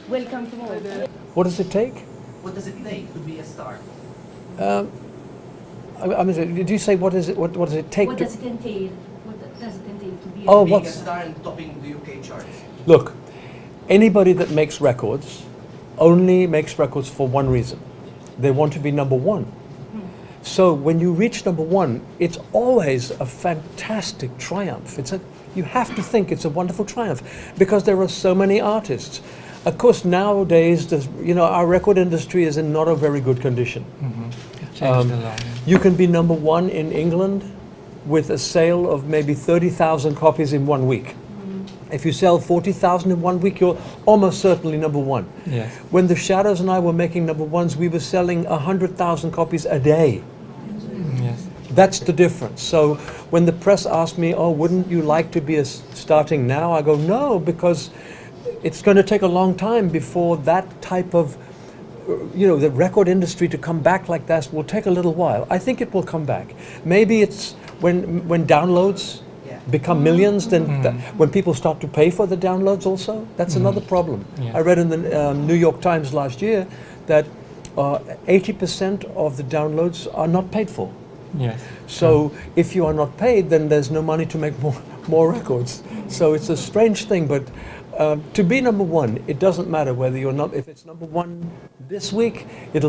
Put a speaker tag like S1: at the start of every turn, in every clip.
S1: Welcome to Malta.
S2: What does it take?
S3: What does it take to be a star?
S2: I mean, did you say what is it? What does it take?
S1: What does it entail? What does it entail to be
S2: Oh,
S1: a
S3: Being a
S2: what's
S3: star and topping the UK charts.
S2: look? Anybody that makes records only makes records for one reason. They want to be number one. So when you reach number one, it's always a fantastic triumph. You have to think it's a wonderful triumph because there are so many artists. Of course, nowadays, our record industry is in not a very good condition.
S4: Changed a lot.
S2: You can be number one in England with a sale of maybe 30,000 copies in 1 week. If you sell 40,000 in 1 week, you're almost certainly number one.
S4: Yes.
S2: When the Shadows and I were making number ones, we were selling 100,000 copies a day.
S4: Yes.
S2: That's the difference. So when the press asked me, oh, wouldn't you like to be starting now? I go, no, because it's going to take a long time before that type of, the record industry to come back like that will take a little while. I think it will come back. Maybe it's when downloads become millions, then when people start to pay for the downloads also, that's another problem.
S4: Yes.
S2: I read in the New York Times last year that 80% of the downloads are not paid for.
S4: Yes.
S2: So if you are not paid, then there's no money to make more records. So it's a strange thing, but to be number one, it doesn't matter whether you're not, if it's number one this week, it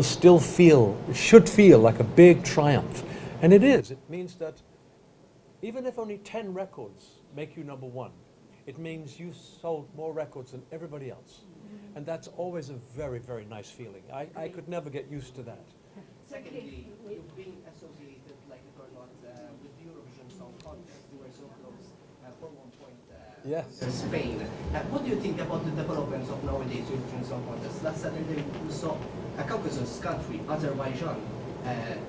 S2: should feel like a big triumph. And it is. It means that even if only 10 records make you number one, it means you sold more records than everybody else. And that's always a very, very nice feeling. I could never get used to that.
S3: Secondly, you've been associated, like it or not, with the Eurovision Song Contest. You were so close for 1 point
S2: Yes.
S3: in Spain. What do you think about the developments of nowadays Eurovision Song Contest? Last Saturday we saw a Caucasus country, Azerbaijan,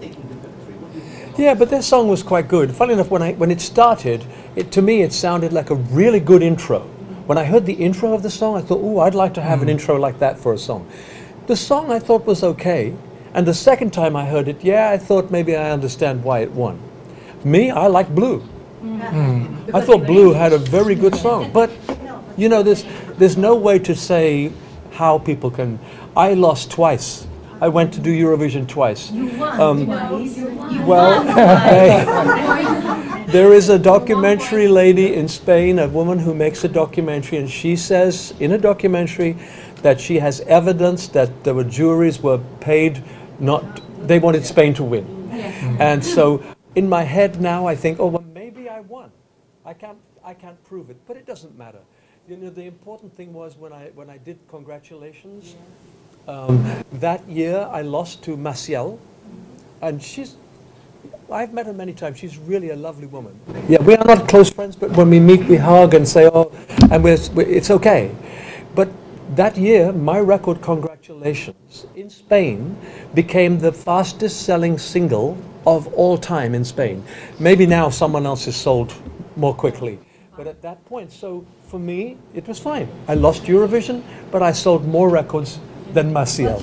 S3: taking the victory. What do you think about
S2: Yeah, but their song was quite good. Funny enough, when it started, to me it sounded like a really good intro. When I heard the intro of the song, I thought, ooh, I'd like to have an intro like that for a song. The song I thought was okay, and the second time I heard it, I thought maybe I understand why it won. Me, I like Blue. I thought Blue had a very good song, but there's no way to say how people can. I lost twice. I went to do Eurovision twice.
S1: You won twice.
S2: Well, there is a documentary lady in Spain, a woman who makes a documentary, and she says in a documentary that she has evidence that there were juries were paid they wanted Spain to win. And so in my head now I think, oh, well, maybe I won. I can't prove it, but it doesn't matter. The important thing was when I did Congratulations, that year I lost to Maciel, and I've met her many times. She's really a lovely woman. Yeah, we are not close friends, but when we meet, we hug and say, oh, and it's okay. But that year, my record, Congratulations, in Spain, became the fastest selling single of all time in Spain. Maybe now someone else is sold more quickly. But at that point, so for me, it was fine. I lost Eurovision, but I sold more records than Maciel.